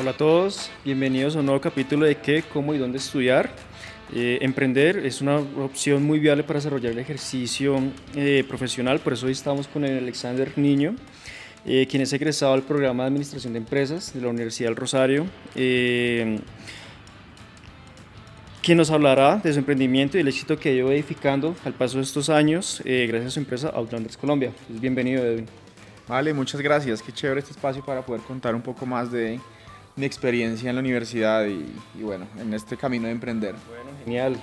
Hola a todos, bienvenidos a un nuevo capítulo de qué, cómo y dónde estudiar. Emprender es una opción muy viable para desarrollar el ejercicio profesional, por eso hoy estamos con el Alexander Niño, quien es egresado del programa de Administración de Empresas de la Universidad del Rosario, quien nos hablará de su emprendimiento y el éxito que ha ido edificando al paso de estos años gracias a su empresa Outlanders Colombia. Pues bienvenido, Edwin. Vale, muchas gracias. Qué chévere este espacio para poder contar un poco más de mi experiencia en la universidad y bueno, en este camino de emprender. Bueno, genial.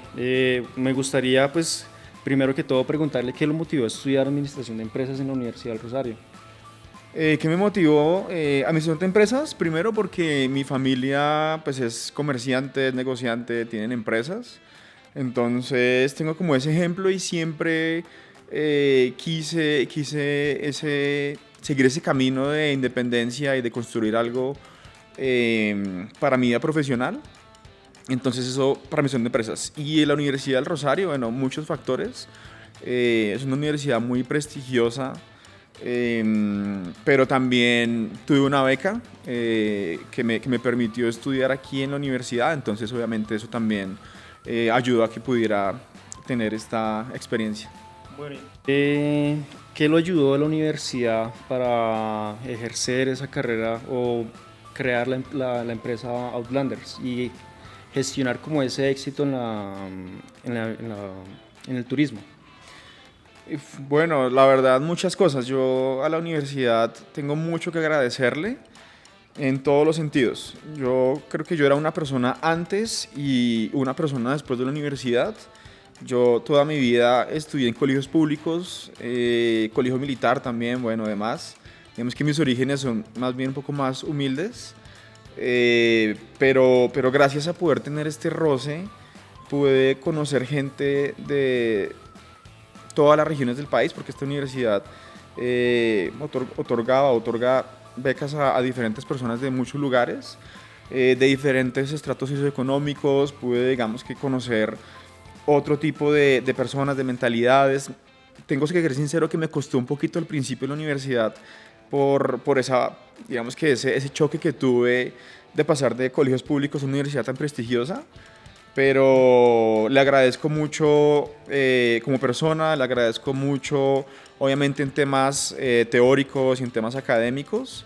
Me gustaría, pues, primero que todo preguntarle qué lo motivó a estudiar Administración de Empresas en la Universidad del Rosario. ¿Qué me motivó? Administración de empresas, primero porque mi familia pues es comerciante, es negociante, tienen empresas. Entonces tengo como ese ejemplo y siempre seguir ese camino de independencia y de construir algo para mi vida profesional. Entonces eso para mí son de empresas. Y la Universidad del Rosario, bueno, muchos factores. Es una universidad muy prestigiosa, pero también tuve una beca que me permitió estudiar aquí en la universidad, entonces obviamente eso también ayudó a que pudiera tener esta experiencia. Bueno, ¿qué lo ayudó a la universidad para ejercer esa carrera o crear la empresa Outlanders y gestionar como ese éxito en el turismo? Bueno, la verdad muchas cosas. Yo a la universidad tengo mucho que agradecerle en todos los sentidos. Yo creo que yo era una persona antes y una persona después de la universidad. Yo toda mi vida estudié en colegios públicos, colegio militar también, bueno, además. Digamos que mis orígenes son más bien un poco más humildes, pero gracias a poder tener este roce, pude conocer gente de todas las regiones del país, porque esta universidad otorga becas a diferentes personas de muchos lugares, de diferentes estratos socioeconómicos. Pude, digamos, que conocer otro tipo de personas, de mentalidades. Tengo que ser sincero que me costó un poquito al principio en la universidad por esa, digamos que ese choque que tuve de pasar de colegios públicos a una universidad tan prestigiosa, pero le agradezco mucho como persona, le agradezco mucho obviamente en temas teóricos y en temas académicos,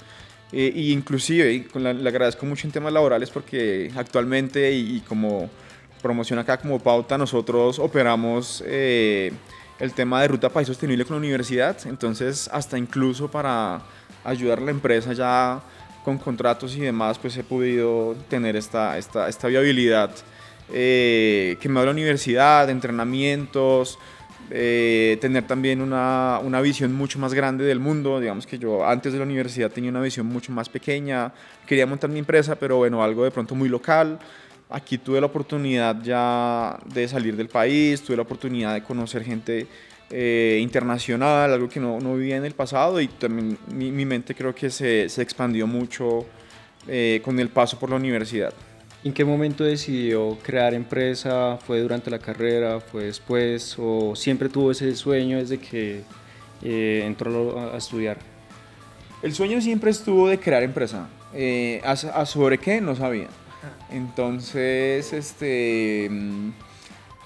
y inclusive le agradezco mucho en temas laborales porque actualmente y como promoción acá como Pauta nosotros operamos el tema de Ruta País Sostenible con la universidad, entonces hasta incluso para ayudar a la empresa ya con contratos y demás pues he podido tener esta viabilidad que me da la universidad, entrenamientos, tener también una visión mucho más grande del mundo. Digamos que yo antes de la universidad tenía una visión mucho más pequeña, quería montar mi empresa, pero bueno, algo de pronto muy local. Aquí tuve la oportunidad ya de salir del país, tuve la oportunidad de conocer gente internacional, algo que no vivía en el pasado, y también mi mente creo que se expandió mucho con el paso por la universidad. ¿En qué momento decidió crear empresa? ¿Fue durante la carrera? ¿Fue después? ¿O siempre tuvo ese sueño desde que entró a estudiar? El sueño siempre estuvo de crear empresa. ¿Sobre qué? No sabía. Entonces,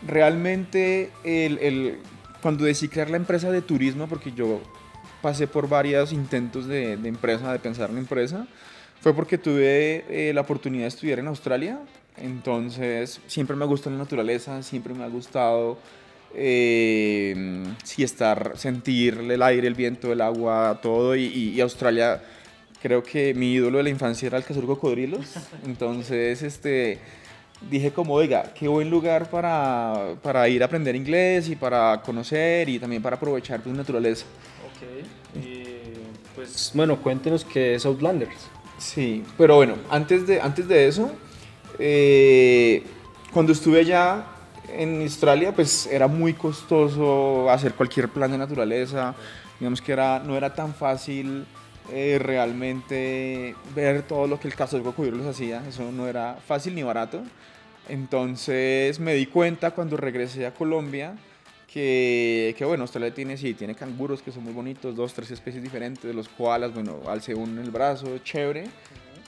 realmente cuando decidí crear la empresa de turismo, porque yo pasé por varios intentos de empresa, de pensar en empresa, fue porque tuve la oportunidad de estudiar en Australia. Entonces, siempre me gustó la naturaleza, siempre me ha gustado sí, sentir el aire, el viento, el agua, todo. Y Australia, creo que mi ídolo de la infancia era el cazador de cocodrilos. Entonces, dije como, oiga, qué buen lugar para ir a aprender inglés y para conocer y también para aprovechar pues, naturaleza. Ok. Pues bueno, cuéntenos qué es Outlanders. Sí, pero bueno, antes de eso, cuando estuve allá en Australia, pues era muy costoso hacer cualquier plan de naturaleza. Digamos que no era tan fácil realmente ver todo lo que el caso de cocodrilos hacía. Eso no era fácil ni barato. Entonces me di cuenta cuando regresé a Colombia que bueno, Australia tiene canguros que son muy bonitos, dos, tres especies diferentes, de los koalas, bueno, alce uno en el brazo, chévere,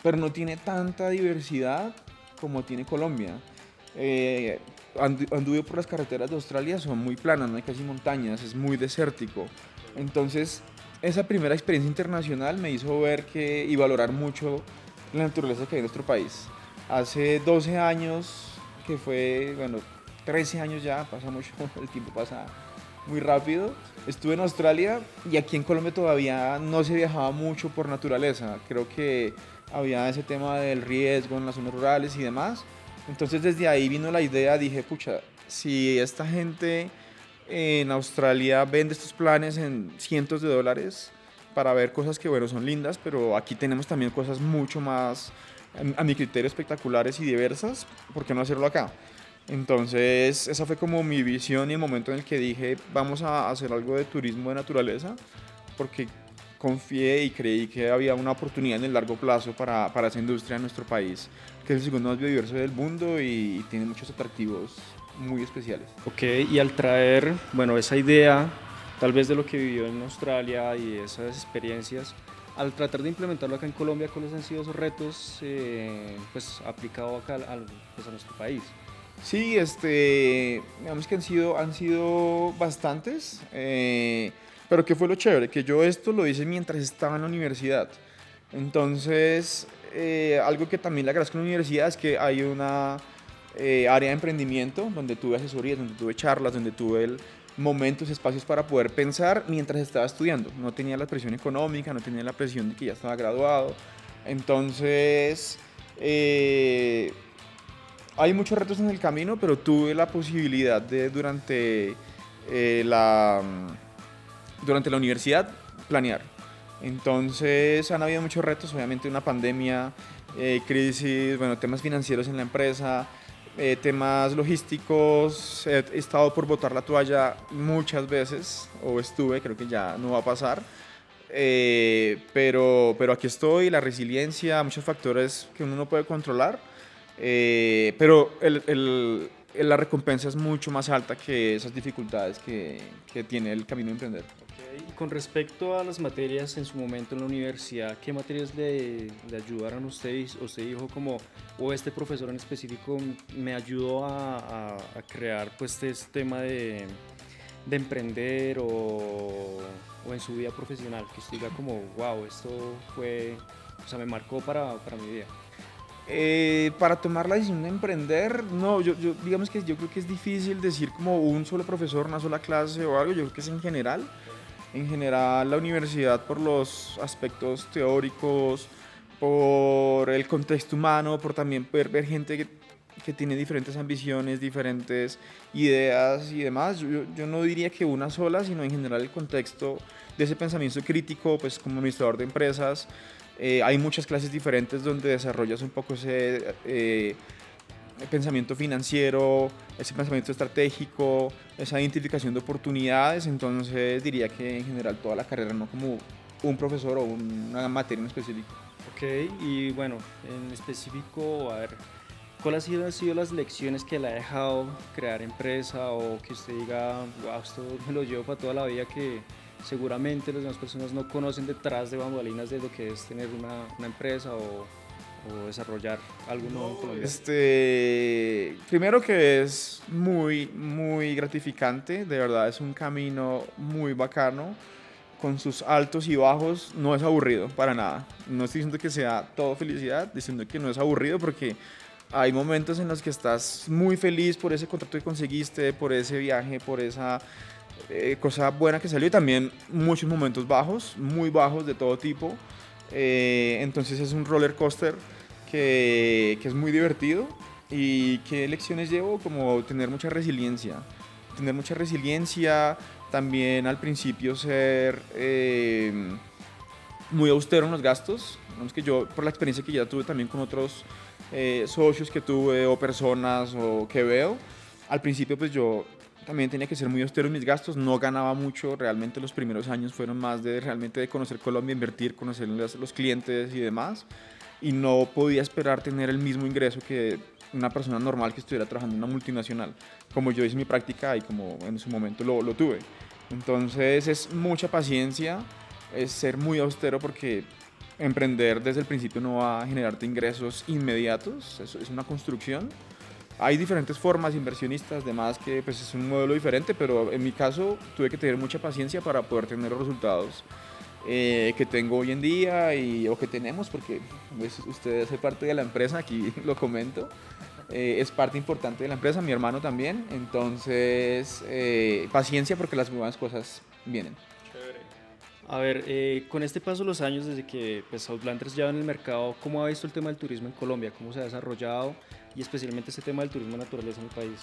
pero no tiene tanta diversidad como tiene Colombia. Anduve por las carreteras de Australia, son muy planas, no hay casi montañas, es muy desértico. Entonces, esa primera experiencia internacional me hizo ver que, y valorar mucho la naturaleza que hay en nuestro país. Hace 12 años, que fue, bueno, 13 años ya, pasa mucho, el tiempo pasa muy rápido. Estuve en Australia y aquí en Colombia todavía no se viajaba mucho por naturaleza. Creo que había ese tema del riesgo en las zonas rurales y demás. Entonces desde ahí vino la idea, dije, pucha, si esta gente en Australia vende estos planes en cientos de dólares para ver cosas que, bueno, son lindas, pero aquí tenemos también cosas mucho más, a mi criterio, espectaculares y diversas, ¿por qué no hacerlo acá? Entonces, esa fue como mi visión y el momento en el que dije, vamos a hacer algo de turismo de naturaleza, porque confié y creí que había una oportunidad en el largo plazo para esa industria en nuestro país, que es el segundo más biodiverso del mundo y tiene muchos atractivos muy especiales. Ok, y al traer, bueno, esa idea, tal vez de lo que vivió en Australia y esas experiencias, al tratar de implementarlo acá en Colombia, ¿cuáles han sido esos retos pues, aplicados acá pues, a nuestro país? Sí, digamos que han sido bastantes, pero ¿qué fue lo chévere? Que yo esto lo hice mientras estaba en la universidad. Entonces, algo que también le agradezco a la universidad es que hay una área de emprendimiento donde tuve asesorías, donde tuve charlas, donde tuve momentos, espacios para poder pensar mientras estaba estudiando. No tenía la presión económica, no tenía la presión de que ya estaba graduado. Entonces, hay muchos retos en el camino, pero tuve la posibilidad de eh, la, durante la universidad planear. Entonces han habido muchos retos, obviamente una pandemia, crisis, bueno, temas financieros en la empresa, temas logísticos. He estado por botar la toalla muchas veces, o estuve, creo que ya no va a pasar. Pero aquí estoy, la resiliencia, muchos factores que uno no puede controlar, pero la recompensa es mucho más alta que esas dificultades que tiene el camino de emprender. Ok, y con respecto a las materias en su momento en la universidad, ¿qué materias le ayudaron a ustedes? ¿Usted dijo como, o este profesor en específico me ayudó a crear pues este tema de emprender o en su vida profesional? Que usted diga como, wow, esto fue, o sea, me marcó para mi vida. Para tomar la decisión de emprender, no, digamos que yo creo que es difícil decir como un solo profesor, una sola clase o algo. Yo creo que es en general la universidad, por los aspectos teóricos, por el contexto humano, por también poder ver gente que tiene diferentes ambiciones, diferentes ideas y demás. Yo no diría que una sola, sino en general el contexto de ese pensamiento crítico, pues como administrador de empresas. Hay muchas clases diferentes donde desarrollas un poco ese pensamiento financiero, ese pensamiento estratégico, esa identificación de oportunidades. Entonces diría que en general toda la carrera, no como un profesor o una materia en específico. Ok, y bueno, en específico, a ver, ¿cuáles han sido las lecciones que le ha dejado crear empresa o que usted diga, wow, esto me lo llevo para toda la vida, que seguramente las demás personas no conocen detrás de bambalinas de lo que es tener una empresa o desarrollar algo nuevo en Colombia? Primero que es muy, muy gratificante, de verdad es un camino muy bacano, con sus altos y bajos. No es aburrido para nada. No estoy diciendo que sea todo felicidad, diciendo que no es aburrido, porque hay momentos en los que estás muy feliz por ese contrato que conseguiste, por ese viaje, por esa cosa buena que salió, y también muchos momentos bajos, muy bajos de todo tipo. Entonces es un roller coaster que es muy divertido. ¿Y qué lecciones llevo? Como tener mucha resiliencia, también al principio ser muy austero en los gastos. Digamos que yo, por la experiencia que ya tuve también con otros socios que tuve o personas o que veo, al principio pues yo también tenía que ser muy austero en mis gastos. No ganaba mucho, realmente los primeros años fueron más de realmente de conocer Colombia, invertir, conocer los clientes y demás, y no podía esperar tener el mismo ingreso que una persona normal que estuviera trabajando en una multinacional, como yo hice mi práctica y como en su momento lo tuve. Entonces es mucha paciencia, es ser muy austero, porque emprender desde el principio no va a generarte ingresos inmediatos, es una construcción. Hay diferentes formas, inversionistas, demás, que pues es un modelo diferente, pero en mi caso tuve que tener mucha paciencia para poder tener los resultados que tengo hoy en día o que tenemos, porque pues, usted hace parte de la empresa, aquí lo comento, es parte importante de la empresa, mi hermano también, entonces paciencia porque las buenas cosas vienen. A ver, con este paso de los años, desde que pues, Outlanders lleva en el mercado, ¿cómo ha visto el tema del turismo en Colombia? ¿Cómo se ha desarrollado? Y especialmente este tema del turismo de naturaleza en el país.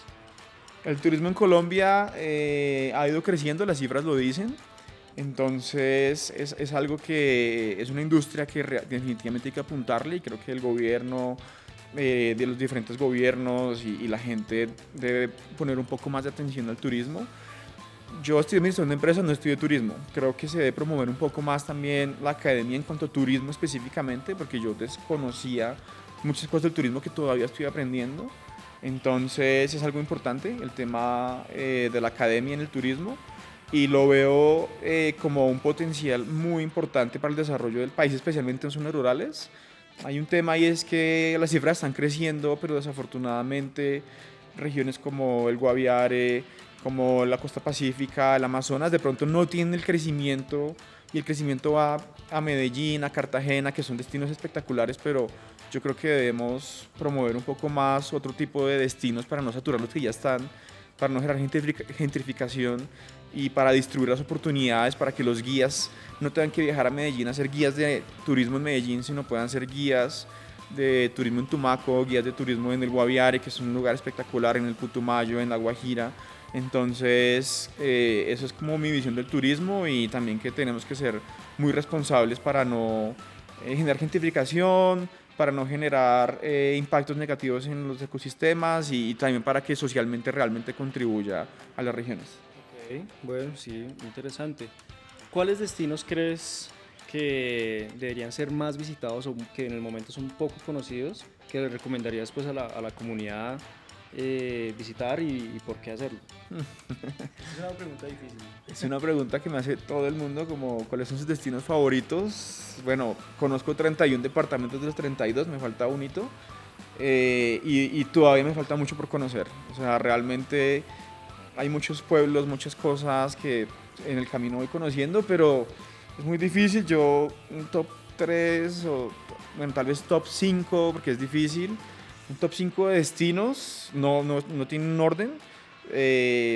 El turismo en Colombia ha ido creciendo, las cifras lo dicen. Entonces es algo que es una industria que definitivamente hay que apuntarle y creo que el gobierno, de los diferentes gobiernos y la gente debe poner un poco más de atención al turismo. Yo estudié administración de empresas, no estudié turismo. Creo que se debe promover un poco más también la academia en cuanto a turismo específicamente, porque yo desconocía muchas cosas del turismo que todavía estoy aprendiendo. Entonces es algo importante el tema de la academia en el turismo y lo veo como un potencial muy importante para el desarrollo del país, especialmente en zonas rurales. Hay un tema y es que las cifras están creciendo, pero desafortunadamente regiones como el Guaviare, como la costa pacífica, el Amazonas, de pronto no tienen el crecimiento y el crecimiento va a Medellín, a Cartagena, que son destinos espectaculares, pero yo creo que debemos promover un poco más otro tipo de destinos para no saturar los que ya están, para no generar gentrificación y para distribuir las oportunidades para que los guías no tengan que viajar a Medellín a ser guías de turismo en Medellín, sino puedan ser guías de turismo en Tumaco, guías de turismo en el Guaviare, que es un lugar espectacular, en el Putumayo, en La Guajira. Entonces, eso es como mi visión del turismo y también que tenemos que ser muy responsables para no generar gentrificación, para no generar impactos negativos en los ecosistemas y también para que socialmente realmente contribuya a las regiones. Ok, bueno, sí, interesante. ¿Cuáles destinos crees que deberían ser más visitados o que en el momento son poco conocidos que le recomendarías pues, a la comunidad visitar y por qué hacerlo? Es una pregunta difícil. Es una pregunta que me hace todo el mundo, como cuáles son sus destinos favoritos. Bueno, conozco 31 departamentos de los 32, me falta un hito y todavía me falta mucho por conocer. O sea, realmente hay muchos pueblos, muchas cosas que en el camino voy conociendo, pero es muy difícil. Yo un top 3 o bueno, tal vez top 5 porque es difícil. Un top 5 de destinos, no tiene un orden.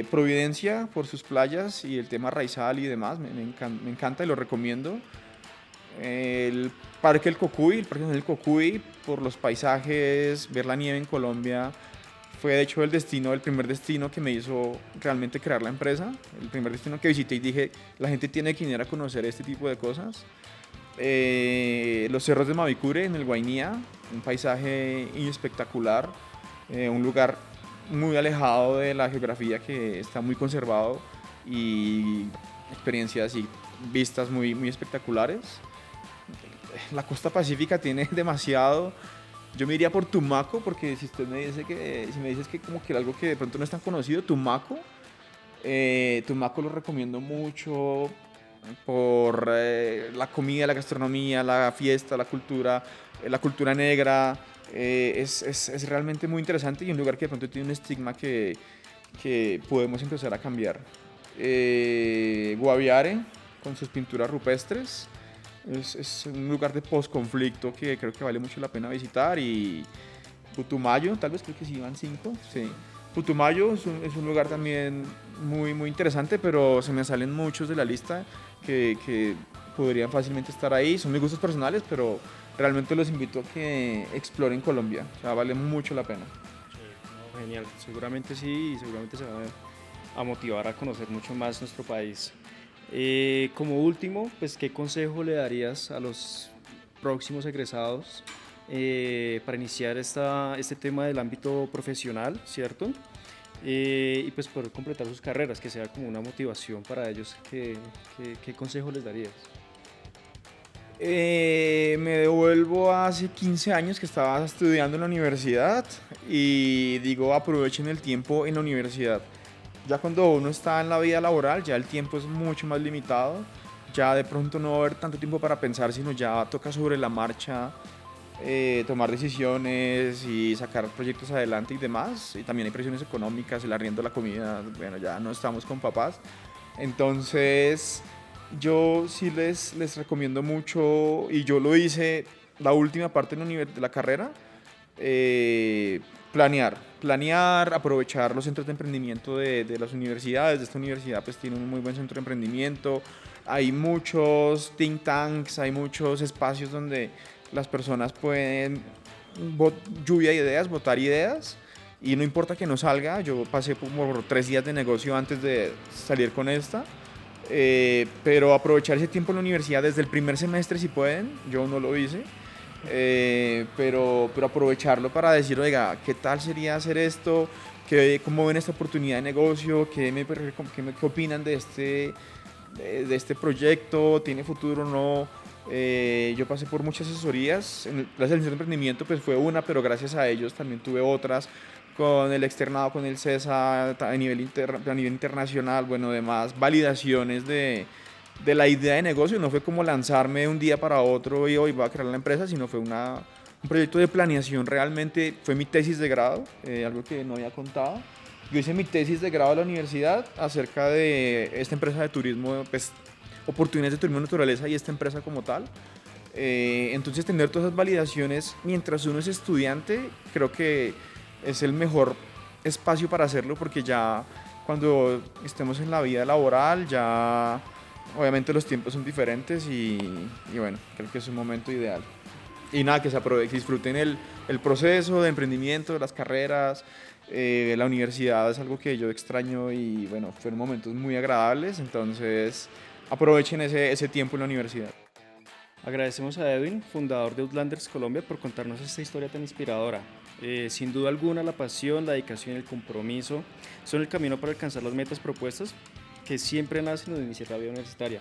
Providencia por sus playas y el tema raizal y demás, me encanta y lo recomiendo. El Parque del Cocuy, el Parque Nacional del Cocuy, por los paisajes, ver la nieve en Colombia, fue de hecho el primer destino que me hizo realmente crear la empresa, el primer destino que visité y dije, la gente tiene que ir a conocer este tipo de cosas. Los cerros de Mavicure en el Guainía, un paisaje espectacular, un lugar muy alejado de la geografía que está muy conservado y experiencias y vistas muy espectaculares. La costa pacífica tiene demasiado. Yo me iría por Tumaco porque si usted me dice si me dices que como que algo que de pronto no es tan conocido, Tumaco lo recomiendo mucho por la comida, la gastronomía, la fiesta, la cultura negra. Es realmente muy interesante y un lugar que de pronto tiene un estigma que podemos empezar a cambiar. Guaviare, con sus pinturas rupestres, es un lugar de posconflicto que creo que vale mucho la pena visitar. Y Putumayo, tal vez creo que sí van 5. Sí. Putumayo es un lugar también muy interesante, pero se me salen muchos de la lista que podrían fácilmente estar ahí. Son mis gustos personales, pero realmente los invito a que exploren Colombia. O sea, vale mucho la pena. No, genial, seguramente sí y seguramente se van a motivar a conocer mucho más nuestro país. Como último, pues, ¿qué consejo le darías a los próximos egresados para iniciar este tema del ámbito profesional, ¿cierto? Y pues poder completar sus carreras, que sea como una motivación para ellos. ¿Qué consejo les darías? Me devuelvo a hace 15 años que estaba estudiando en la universidad y digo aprovechen el tiempo en la universidad. Ya cuando uno está en la vida laboral ya el tiempo es mucho más limitado, ya de pronto no va a haber tanto tiempo para pensar, sino ya toca sobre la marcha tomar decisiones y sacar proyectos adelante y demás. Y también hay presiones económicas, el arriendo, la comida, bueno, ya no estamos con papás. Entonces, yo sí les recomiendo mucho, y yo lo hice la última parte de la carrera, planear, aprovechar los centros de emprendimiento de las universidades. Esta universidad pues tiene un muy buen centro de emprendimiento, hay muchos think tanks, hay muchos espacios donde las personas pueden lluvia de ideas, botar ideas, y no importa que no salga. Yo pasé por 3 días de negocio antes de salir con esta, pero aprovechar ese tiempo en la universidad desde el primer semestre si pueden. Yo no lo hice, pero aprovecharlo para decir, oiga, ¿qué tal sería hacer esto? ¿Cómo ven esta oportunidad de negocio? ¿Qué opinan de este proyecto? ¿Tiene futuro o no? Yo pasé por muchas asesorías. La selección de emprendimiento pues fue una, pero gracias a ellos también tuve otras, con el externado, con el CESA, a nivel internacional, bueno, demás validaciones de la idea de negocio. No fue como lanzarme de un día para otro y hoy voy a crear la empresa, sino fue un proyecto de planeación. Realmente fue mi tesis de grado, algo que no había contado. Yo hice mi tesis de grado en la universidad acerca de esta empresa de turismo, pues, oportunidades de turismo de naturaleza y esta empresa como tal. Entonces, tener todas esas validaciones mientras uno es estudiante, creo que es el mejor espacio para hacerlo, porque ya cuando estemos en la vida laboral, ya obviamente los tiempos son diferentes y bueno, creo que es un momento ideal. Y nada, que se aprovechen, que disfruten el proceso de emprendimiento, las carreras. La universidad es algo que yo extraño y bueno, fueron momentos muy agradables, entonces aprovechen ese tiempo en la universidad. Agradecemos a Edwin, fundador de Outlanders Colombia, por contarnos esta historia tan inspiradora. Sin duda alguna, la pasión, la dedicación y el compromiso son el camino para alcanzar las metas propuestas que siempre nacen al iniciar la vida universitaria.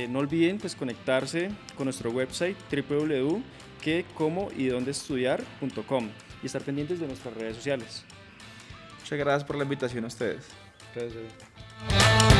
No olviden pues conectarse con nuestro website www.quecomoydondeestudiar.com y estar pendientes de nuestras redes sociales. Muchas gracias por la invitación a ustedes. Gracias.